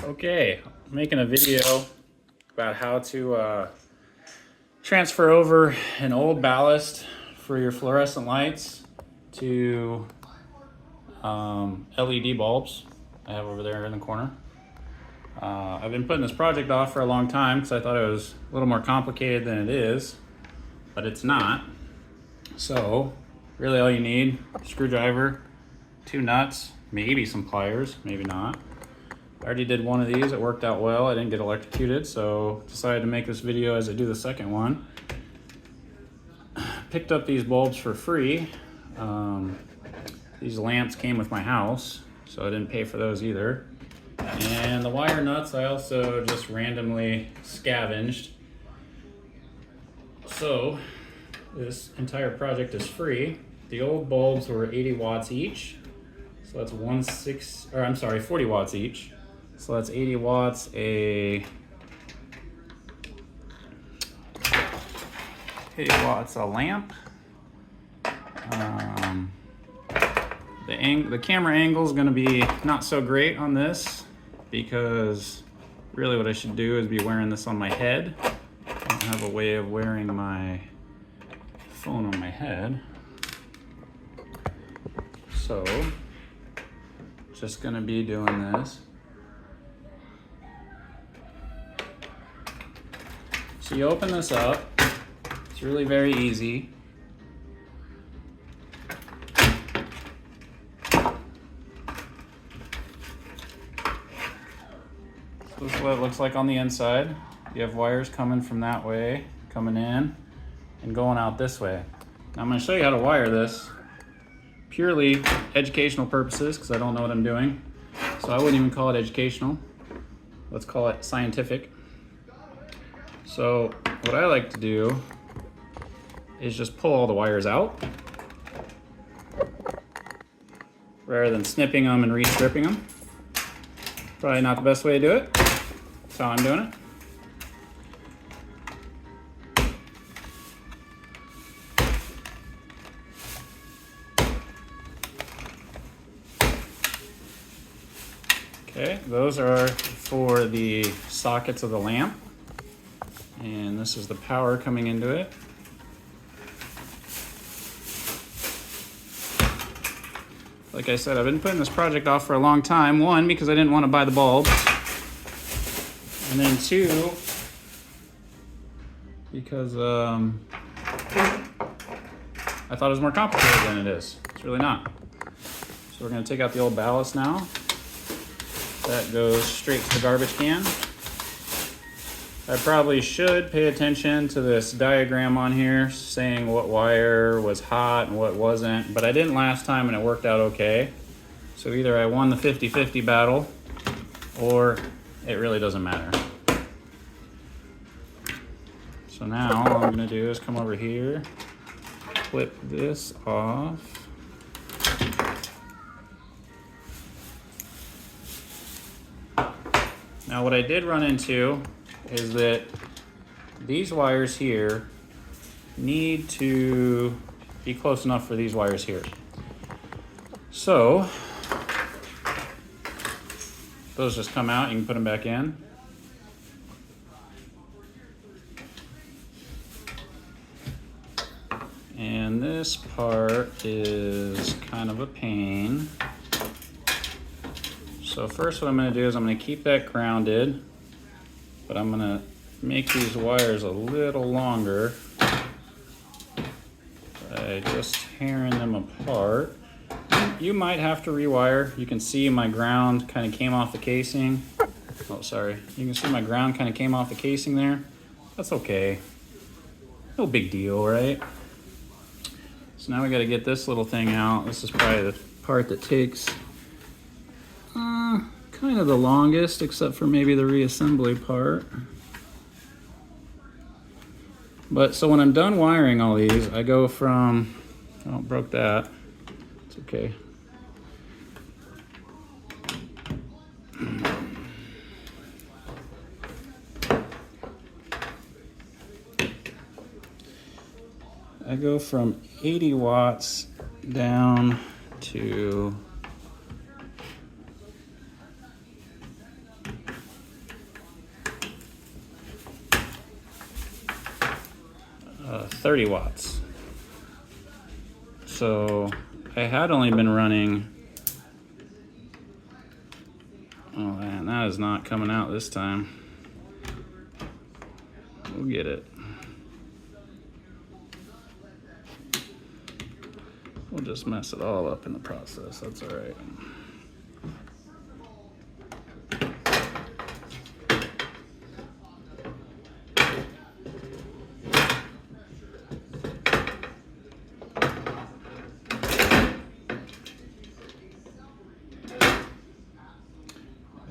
Okay, I'm making a video about how to transfer over an old ballast for your fluorescent lights to LED bulbs I have over there in the corner. I've been putting this project off for a long time because I thought it was a little more complicated than it is, but it's not. So really all you need, screwdriver, 2 nuts, maybe some pliers, maybe not. I already did one of these, it worked out well, I didn't get electrocuted, so decided to make this video as I do the second one. Picked up these bulbs for free. These lamps came with my house, so I didn't pay for those either. And the wire nuts I also just randomly scavenged. So this entire project is free. The old bulbs were 80 watts each, so that's 40 watts each. So that's 80 watts, 80 watts a lamp. The camera angle is going to be not so great on this because really what I should do is be wearing this on my head. I don't have a way of wearing my phone on my head. So just going to be doing this. So you open this up, it's really very easy. So this is what it looks like on the inside. You have wires coming from that way, coming in, and going out this way. Now I'm going to show you how to wire this, purely educational purposes, because I don't know what I'm doing. So I wouldn't even call it educational. Let's call it scientific. So what I like to do is just pull all the wires out rather than snipping them and re-stripping them. Probably not the best way to do it. That's how I'm doing it. Okay, those are for the sockets of the lamp. And this is the power coming into it. Like I said, I've been putting this project off for a long time. 1, because I didn't want to buy the bulbs. And then 2, because I thought it was more complicated than it is. It's really not. So we're going to take out the old ballast now. That goes straight to the garbage can. I probably should pay attention to this diagram on here saying what wire was hot and what wasn't, but I didn't last time and it worked out okay. So either I won the 50-50 battle or it really doesn't matter. So now all I'm gonna do is come over here, clip this off. Now what I did run into is that these wires here need to be close enough for these wires here. So those just come out, you can put them back in. And this part is kind of a pain. So first what I'm going to do is I'm going to keep that grounded, but I'm going to make these wires a little longer by just tearing them apart. You might have to rewire. You can see my ground kind of came off the casing. Oh, sorry. You can see my ground kind of came off the casing there. That's okay. No big deal, right? So now we got to get this little thing out. This is probably the part that takes kind of the longest, except for maybe the reassembly part. But so when I'm done wiring all these, I go from, oh, broke that. It's okay. I go from 80 watts down to 30 watts. So I had only been running, oh man, that is not coming out this time. We'll get it. We'll just mess it all up in the process, that's all right.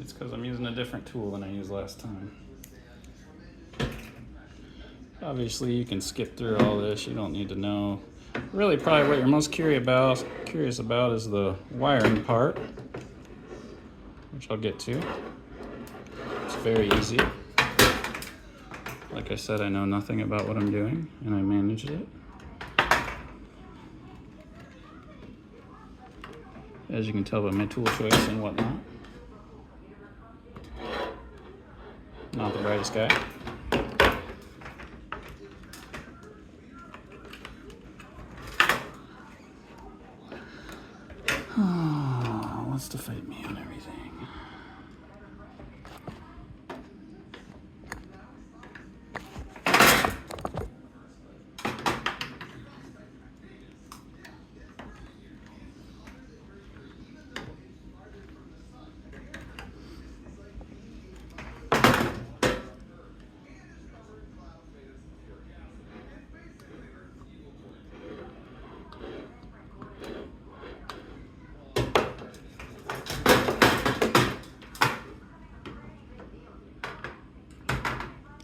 It's because I'm using a different tool than I used last time. Obviously, you can skip through all this. You don't need to know. Really, probably what you're most curious about is the wiring part, which I'll get to. It's very easy. Like I said, I know nothing about what I'm doing, and I managed it. As you can tell by my tool choice and whatnot. Not the brightest guy. Wants to fight me on everything.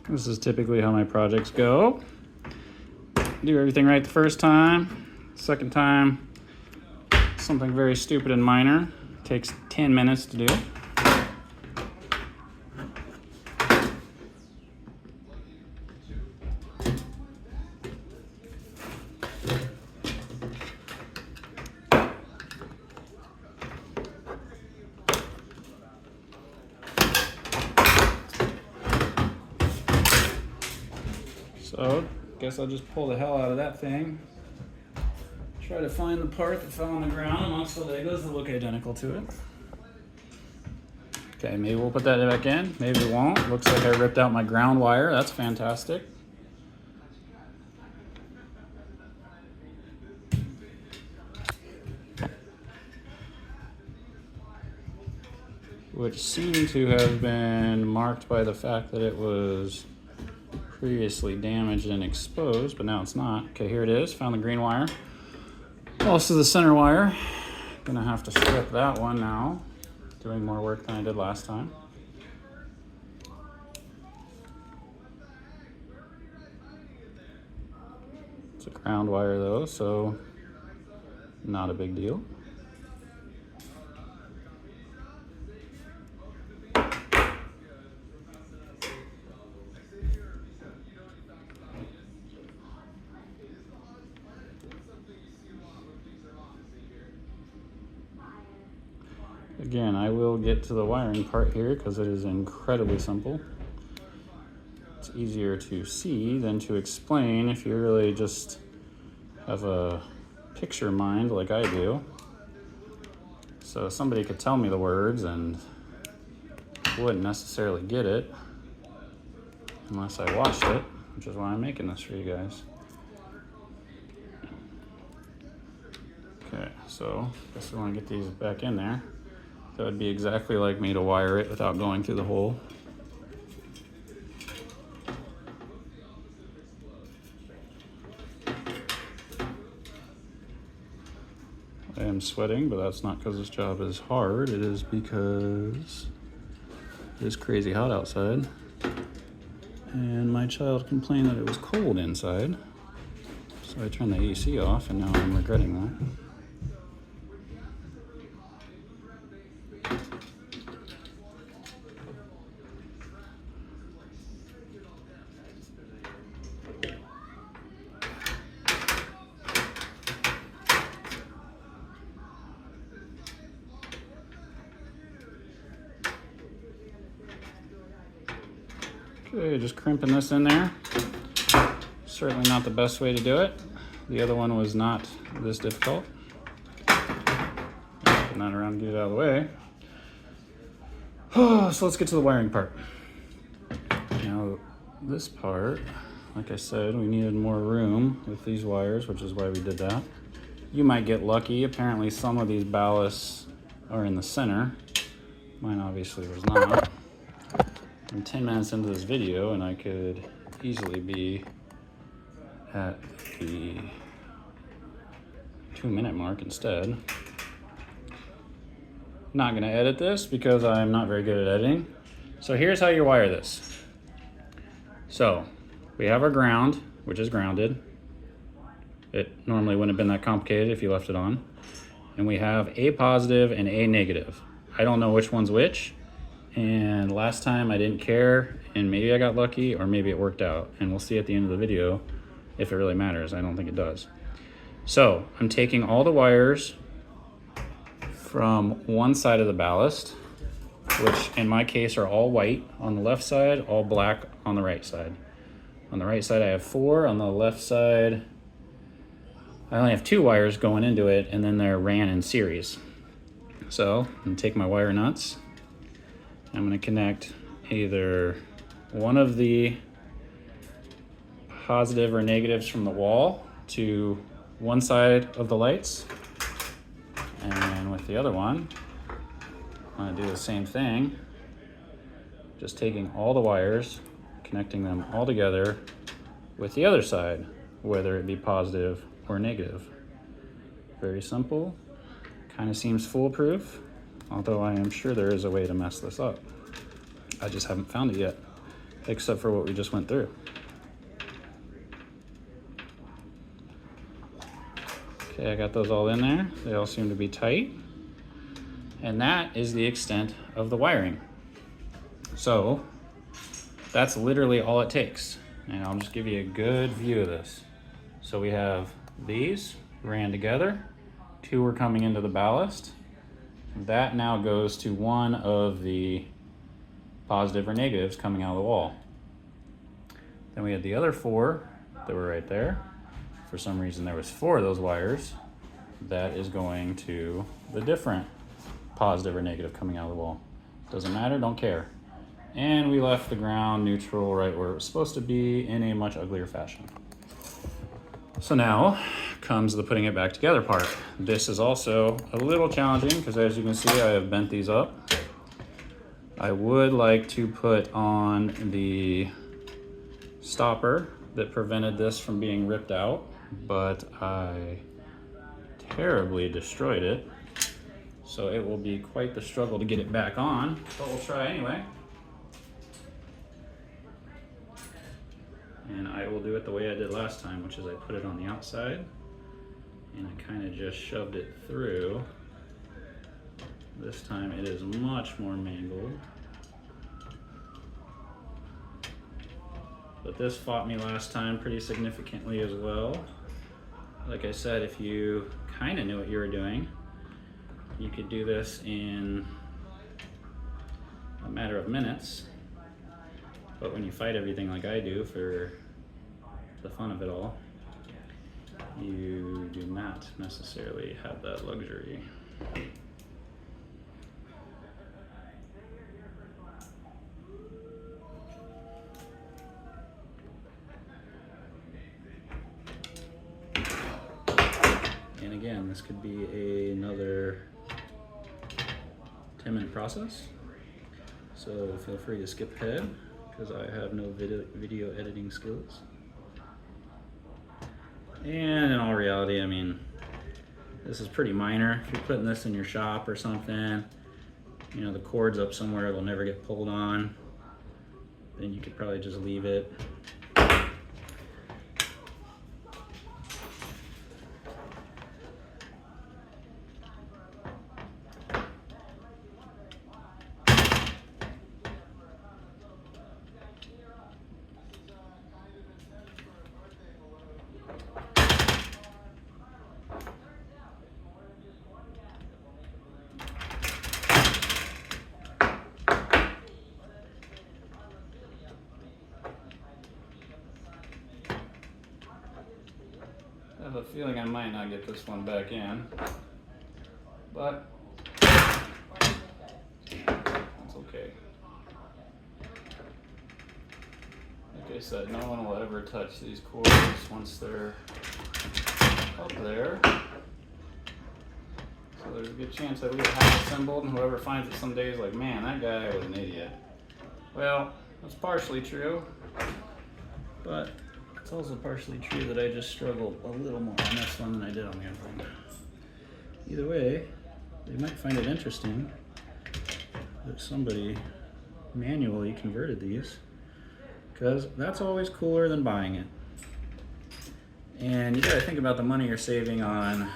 This is typically how my projects go. Do everything right the first time. Second time, something very stupid and minor. Takes 10 minutes to do. So, guess I'll just pull the hell out of that thing. Try to find the part that fell on the ground amongst the Legos that look identical to it. Okay, maybe we'll put that back in. Maybe we won't. Looks like I ripped out my ground wire. That's fantastic. Which seemed to have been marked by the fact that it was previously damaged and exposed, but now it's not. Okay, here it is. Found the green wire. Also the center wire. Gonna have to strip that one now. Doing more work than I did last time. It's a ground wire though, so not a big deal. Again, I will get to the wiring part here because it is incredibly simple. It's easier to see than to explain if you really just have a picture mind like I do. So somebody could tell me the words and wouldn't necessarily get it unless I watched it, which is why I'm making this for you guys. Okay, so I guess we want to get these back in there. That would be exactly like me to wire it without going through the hole. I am sweating, but that's not because this job is hard. It is because it is crazy hot outside. And my child complained that it was cold inside. So I turned the AC off, and now I'm regretting that. Okay, just crimping this in there. Certainly not the best way to do it. The other one was not this difficult. Put that around and get it out of the way. So let's get to the wiring part. Now this part, like I said, we needed more room with these wires, which is why we did that. You might get lucky. Apparently some of these ballasts are in the center. Mine obviously was not. I'm 10 minutes into this video and I could easily be at the 2-minute mark instead. Not gonna edit this because I'm not very good at editing. So here's how you wire this. So we have our ground, which is grounded. It normally wouldn't have been that complicated if you left it on. And we have A positive and A negative. I don't know which one's which. And last time I didn't care, and maybe I got lucky or maybe it worked out. And we'll see at the end of the video if it really matters. I don't think it does. So I'm taking all the wires from one side of the ballast, which in my case are all white on the left side, all black on the right side. On the right side I have 4, on the left side I only have 2 wires going into it, and then they're ran in series. So I'm gonna take my wire nuts, I'm gonna connect either one of the positive or negatives from the wall to one side of the lights, and with the other one, I'm gonna do the same thing, just taking all the wires, connecting them all together with the other side, whether it be positive or negative. Very simple, kind of seems foolproof, although I am sure there is a way to mess this up. I just haven't found it yet, except for what we just went through. Okay, I got those all in there. They all seem to be tight. And that is the extent of the wiring. So that's literally all it takes. And I'll just give you a good view of this. So we have these ran together. 2 were coming into the ballast. That now goes to one of the positive or negatives coming out of the wall. Then we had the other 4 that were right there. For some reason there was 4 of those wires. That is going to the different positive or negative coming out of the wall. Doesn't matter, don't care. And we left the ground neutral right where it was supposed to be in a much uglier fashion. So now comes the putting it back together part. This is also a little challenging because as you can see I have bent these up. I would like to put on the stopper that prevented this from being ripped out, but I terribly destroyed it. So it will be quite the struggle to get it back on, but we'll try anyway. And I will do it the way I did last time, which is I put it on the outside and I kind of just shoved it through. This time it is much more mangled. But this fought me last time pretty significantly as well. Like I said, if you kind of knew what you were doing, you could do this in a matter of minutes. But when you fight everything like I do for the fun of it all, you do not necessarily have that luxury. And again, this could be another 10-minute process. So feel free to skip ahead because I have no video editing skills. And in all reality, I mean, this is pretty minor. If you're putting this in your shop or something, you know, the cord's up somewhere, it'll never get pulled on, then you could probably just leave it. have a feeling I might not get this one back in, but it's okay. Like I said, no one will ever touch these cords once they're up there. So there's a good chance I leave it half assembled, and whoever finds it someday is like, man, that guy was an idiot. Well, that's partially true, but it's also partially true that I just struggled a little more on this one than I did on the other one. Either way, they might find it interesting that somebody manually converted these, because that's always cooler than buying it. And you gotta think about the money you're saving on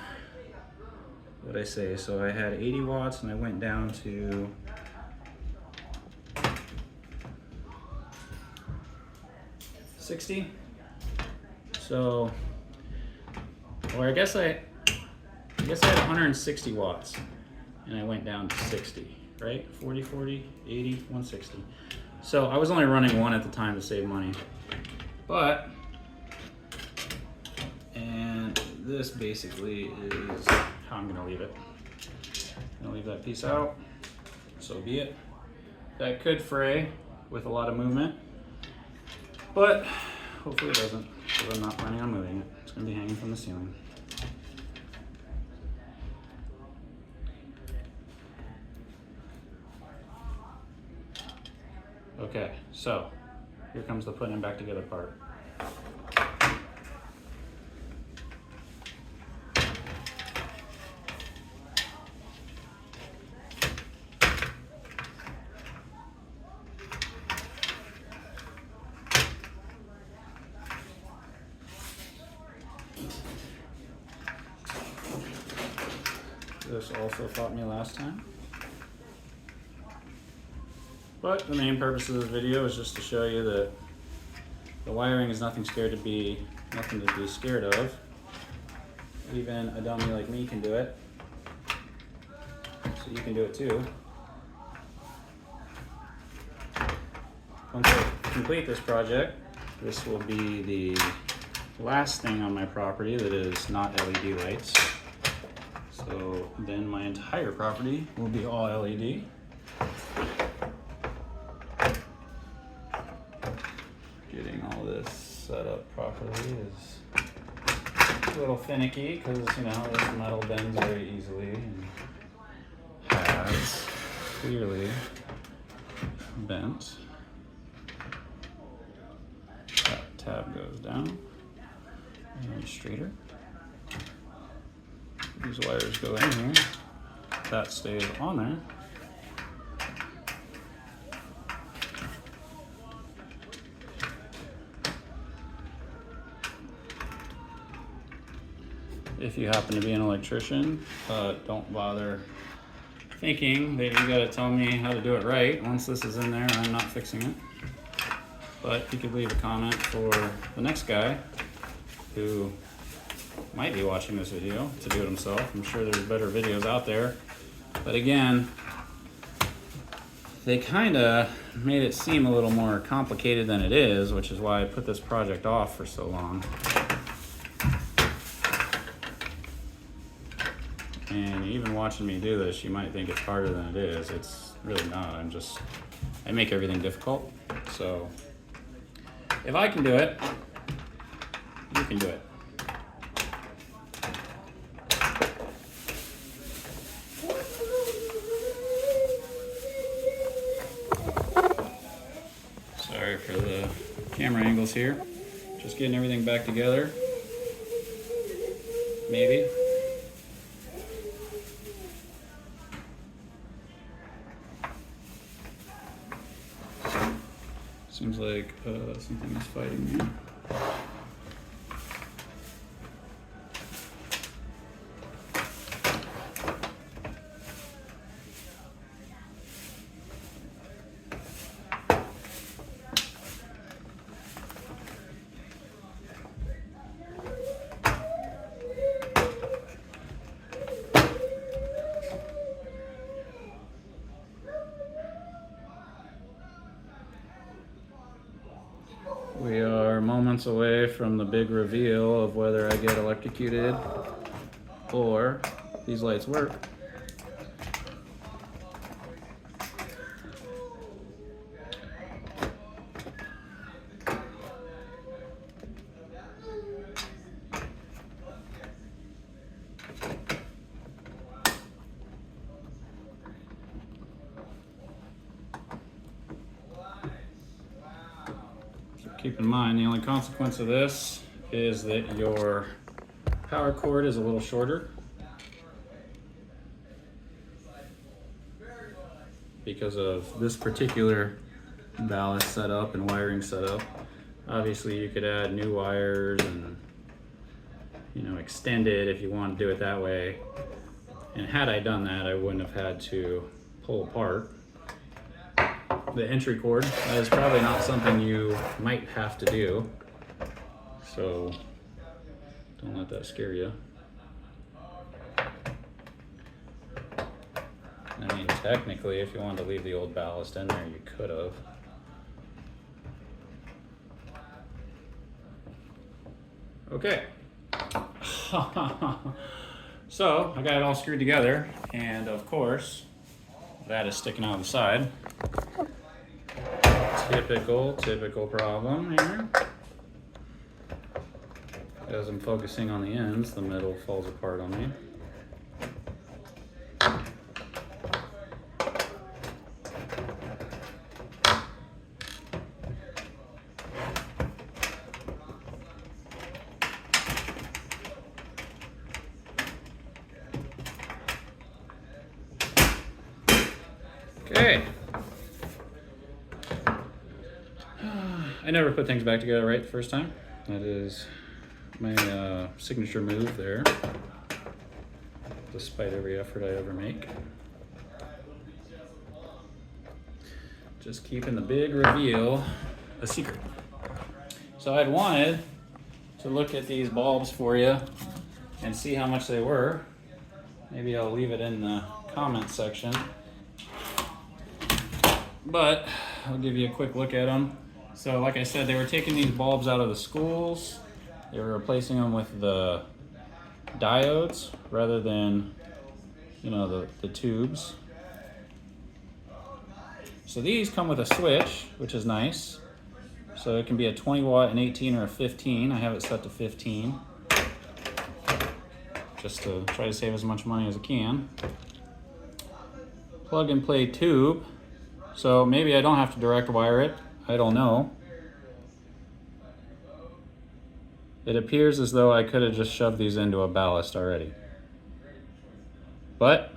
what I say. So I had 80 watts and I went down to 60. So, or I guess I had 160 watts and I went down to 60, right? 40, 40, 80, 160. So I was only running one at the time to save money. But, and this basically is how I'm gonna leave it. I'm gonna leave that piece out, so be it. That could fray with a lot of movement, but hopefully it doesn't, because I'm not planning on moving it. It's gonna be hanging from the ceiling. Okay, so here comes the putting it back together part. This also fought me last time. But the main purpose of this video is just to show you that the wiring is nothing to be scared of. Even a dummy like me can do it. So you can do it too. Once I complete this project, this will be the last thing on my property that is not LED lights. So then my entire property will be all LED. Getting all this set up properly is a little finicky because, you know, this metal bends very easily and has clearly bent. That tab goes down and straighter. These wires go in here. That stays on there. If you happen to be an electrician, don't bother thinking that you gotta tell me how to do it right. Once this is in there, I'm not fixing it. But you could leave a comment for the next guy who might be watching this video to do it himself. I'm sure there's better videos out there. But again, they kinda made it seem a little more complicated than it is, which is why I put this project off for so long. And even watching me do this, you might think it's harder than it is. It's really not. I make everything difficult. So if I can do it, you can do it. Sorry for the camera angles here. Just getting everything back together. Maybe. Seems like something is fighting me. We are are moments away from the big reveal of whether I get electrocuted or these lights work. Keep in mind, the only consequence of this is that your power cord is a little shorter because of this particular ballast setup and wiring setup. Obviously, you could add new wires and, you know, extend it if you want to do it that way. And had I done that, I wouldn't have had to pull apart the entry cord. That is probably not something you might have to do, so don't let that scare you. I mean, technically, if you wanted to leave the old ballast in there, you could have. Okay. So I got it all screwed together, and of course, that is sticking out of the side. Typical problem here. As I'm focusing on the ends, the metal falls apart on me. Okay. I never put things back together right the first time. That is my signature move there, despite every effort I ever make. Just keeping the big reveal a secret. So I'd wanted to look at these bulbs for you and see how much they were. Maybe I'll leave it in the comment section, but I'll give you a quick look at them. So like I said, they were taking these bulbs out of the schools. They were replacing them with the diodes rather than, you know, the tubes. So these come with a switch, which is nice. So it can be a 20 watt, an 18, or a 15. I have it set to 15, just to try to save as much money as I can. Plug and play tube. So maybe I don't have to direct wire it. I don't know. It appears as though I could have just shoved these into a ballast already. But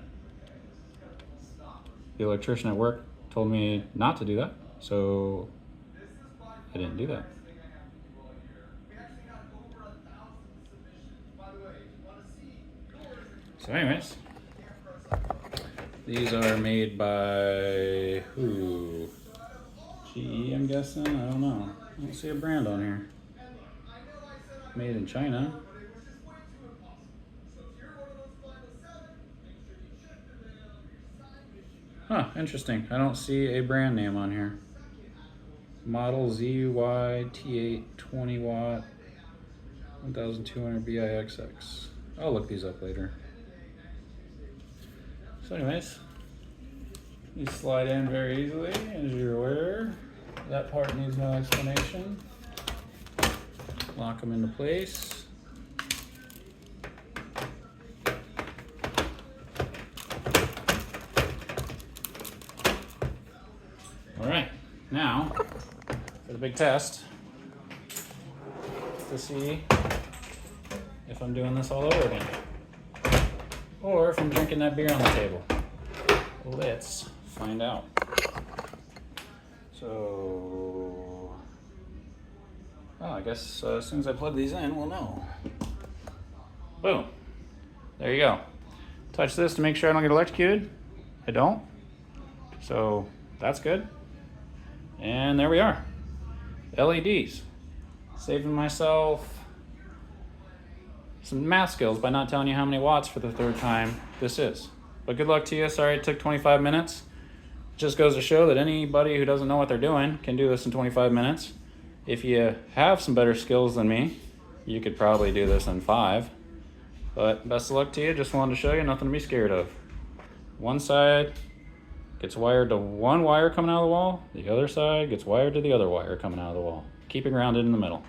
the electrician at work told me not to do that, so I didn't do that. So anyways, these are made by who? GE, I'm guessing? I don't know. I don't see a brand on here. Made in China. Huh, interesting. I don't see a brand name on here. Model ZY-T8 20 watt 1200 BIXX. I'll look these up later. So anyways, these slide in very easily, as you're aware. That part needs no explanation. Lock them into place. All right, now for the big test to see if I'm doing this all over again or if I'm drinking that beer on the table. Let's find out. So, well, I guess as soon as I plug these in, we'll know. Boom. There you go. Touch this to make sure I don't get electrocuted. I don't. So that's good. And there we are. LEDs. Saving myself some math skills by not telling you how many watts for the third time this is. But good luck to you. Sorry it took 25 minutes. Just goes to show that anybody who doesn't know what they're doing can do this in 25 minutes. If you have some better skills than me, you could probably do this in 5. But best of luck to you. Just wanted to show you, nothing to be scared of. One side gets wired to one wire coming out of the wall. The other side gets wired to the other wire coming out of the wall. Keep it grounded in the middle.